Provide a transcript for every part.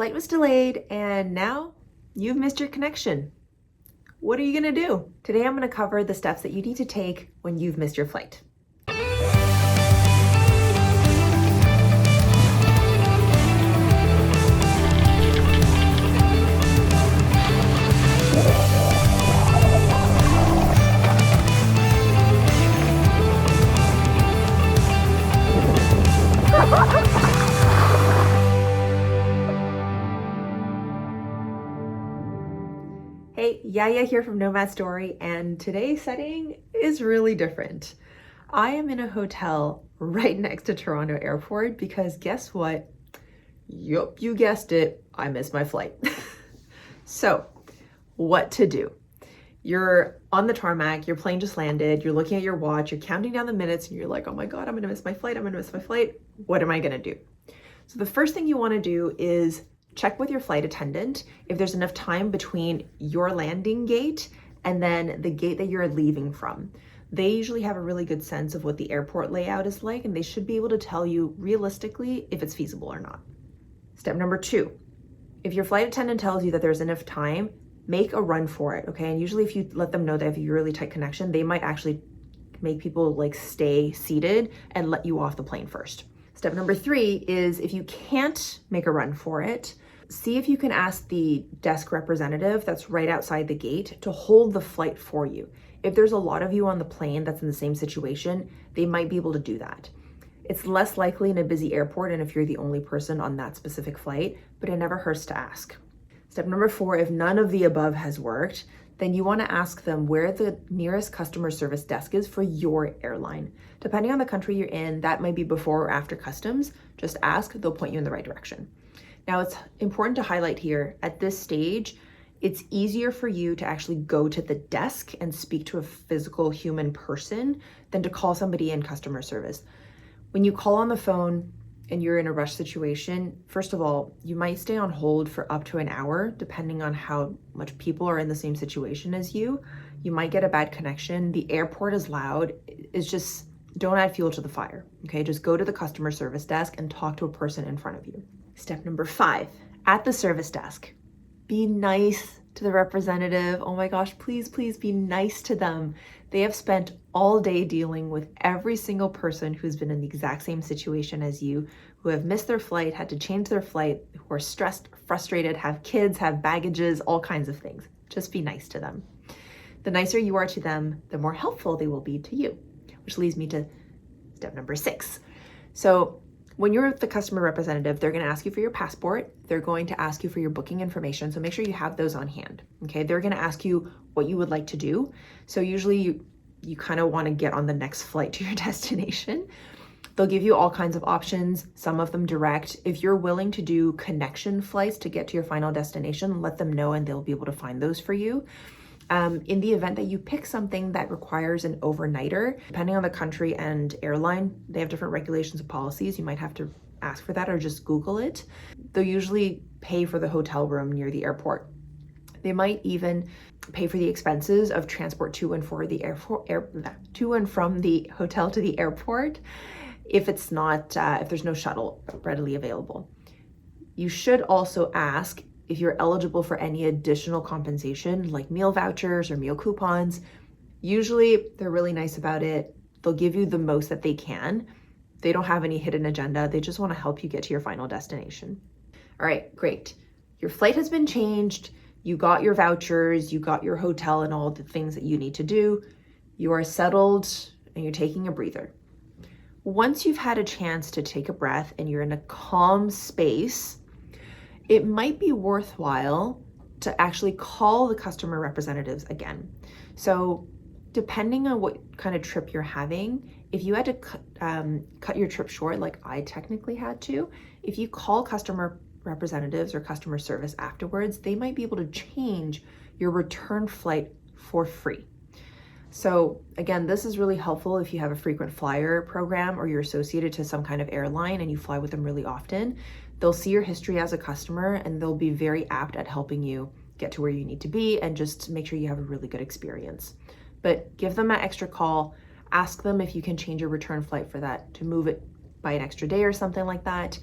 flight was delayed and now you've missed your connection. What are you gonna do? Today I'm gonna cover the steps that you need to take when you've missed your flight. Hey, Yaya here from Nomad Story, and today's setting is really different. I am in a hotel right next to Toronto Airport because guess what? Yup, you guessed it, I missed my flight. So, what to do? You're on the tarmac, your plane just landed, you're looking at your watch, you're counting down the minutes, and you're like, oh my God, I'm gonna miss my flight, What am I gonna do? So the first thing you wanna do is check with your flight attendant if there's enough time between your landing gate and then the gate that you're leaving from. They usually have a really good sense of what the airport layout is like, and they should be able to tell you realistically if it's feasible or not. Step number 2, if your flight attendant tells you that there's enough time, make a run for it, okay? And usually if you let them know that if you have a really tight connection, they might actually make people like stay seated and let you off the plane first. Step number 3 is if you can't make a run for it, see if you can ask the desk representative that's right outside the gate to hold the flight for you. If there's a lot of you on the plane that's in the same situation, they might be able to do that. It's less likely in a busy airport and if you're the only person on that specific flight, but it never hurts to ask. Step number 4, if none of the above has worked, then you want to ask them where the nearest customer service desk is for your airline. Depending on the country you're in, that might be before or after customs. Just ask, they'll point you in the right direction. Now, it's important to highlight here, at this stage, it's easier for you to actually go to the desk and speak to a physical human person than to call somebody in customer service. When you call on the phone and you're in a rush situation, first of all, you might stay on hold for up to an hour, depending on how much people are in the same situation as you. You might get a bad connection. The airport is loud. It's just, don't add fuel to the fire, okay? Just go to the customer service desk and talk to a person in front of you. Step number 5, at the service desk, be nice to the representative. Oh my gosh, please be nice to them. They have spent all day dealing with every single person who's been in the exact same situation as you, who have missed their flight, had to change their flight, who are stressed, frustrated, have kids, have baggages, all kinds of things. Just be nice to them. The nicer you are to them, the more helpful they will be to you, which leads me to step number 6. So when you're the customer representative, they're going to ask you for your passport. They're going to ask you for your booking information. So make sure you have those on hand. Okay. They're going to ask you what you would like to do. So usually you kind of want to get on the next flight to your destination. They'll give you all kinds of options, some of them direct. If you're willing to do connection flights to get to your final destination, let them know and they'll be able to find those for you. In the event that you pick something that requires an overnighter, depending on the country and airline, they have different regulations and policies. You might have to ask for that or just Google it. They'll usually pay for the hotel room near the airport. They might even pay for the expenses of transport to and from the hotel to the airport if it's not, if there's no shuttle readily available. You should also ask if you're eligible for any additional compensation like meal vouchers or meal coupons. Usually they're really nice about it. They'll give you the most that they can. They don't have any hidden agenda. They just want to help you get to your final destination. All right, great. Your flight has been changed. You got your vouchers, you got your hotel and all the things that you need to do. You are settled and you're taking a breather. Once you've had a chance to take a breath and you're in a calm space, it might be worthwhile to actually call the customer representatives again. So depending on what kind of trip you're having, if you had to cut your trip short, like I technically had to, if you call customer representatives or customer service afterwards, they might be able to change your return flight for free. So again, this is really helpful if you have a frequent flyer program or you're associated to some kind of airline and you fly with them really often. They'll see your history as a customer and they'll be very apt at helping you get to where you need to be and just make sure you have a really good experience. But give them that extra call, ask them if you can change your return flight for that, to move it by an extra day or something like that.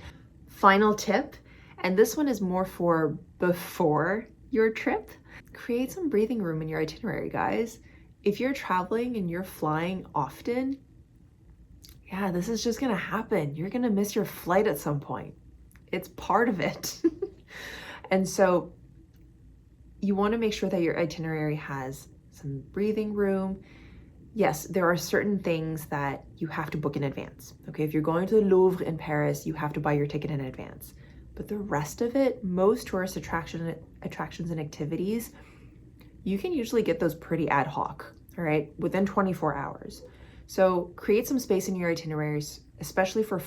Final tip, And this one is more for before your trip. Create some breathing room in your itinerary, guys. If you're traveling and you're flying often, yeah, this is just gonna happen. You're gonna miss your flight at some point. It's part of it. And so you wanna make sure that your itinerary has some breathing room. Yes, there are certain things that you have to book in advance. Okay, if you're going to the Louvre in Paris, you have to buy your ticket in advance. But the rest of it, most tourist attractions and activities, you can usually get those pretty ad hoc, all right, within 24 hours. So create some space in your itineraries, especially for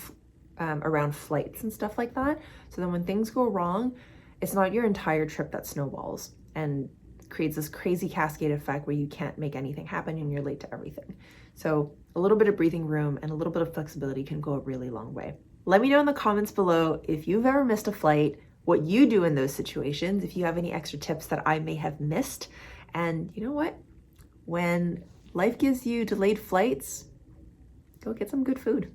around flights and stuff like that. So then when things go wrong, it's not your entire trip that snowballs and creates this crazy cascade effect where you can't make anything happen and you're late to everything. So a little bit of breathing room and a little bit of flexibility can go a really long way. Let me know in the comments below if you've ever missed a flight, what you do in those situations, if you have any extra tips that I may have missed. And you know what? When life gives you delayed flights, go get some good food.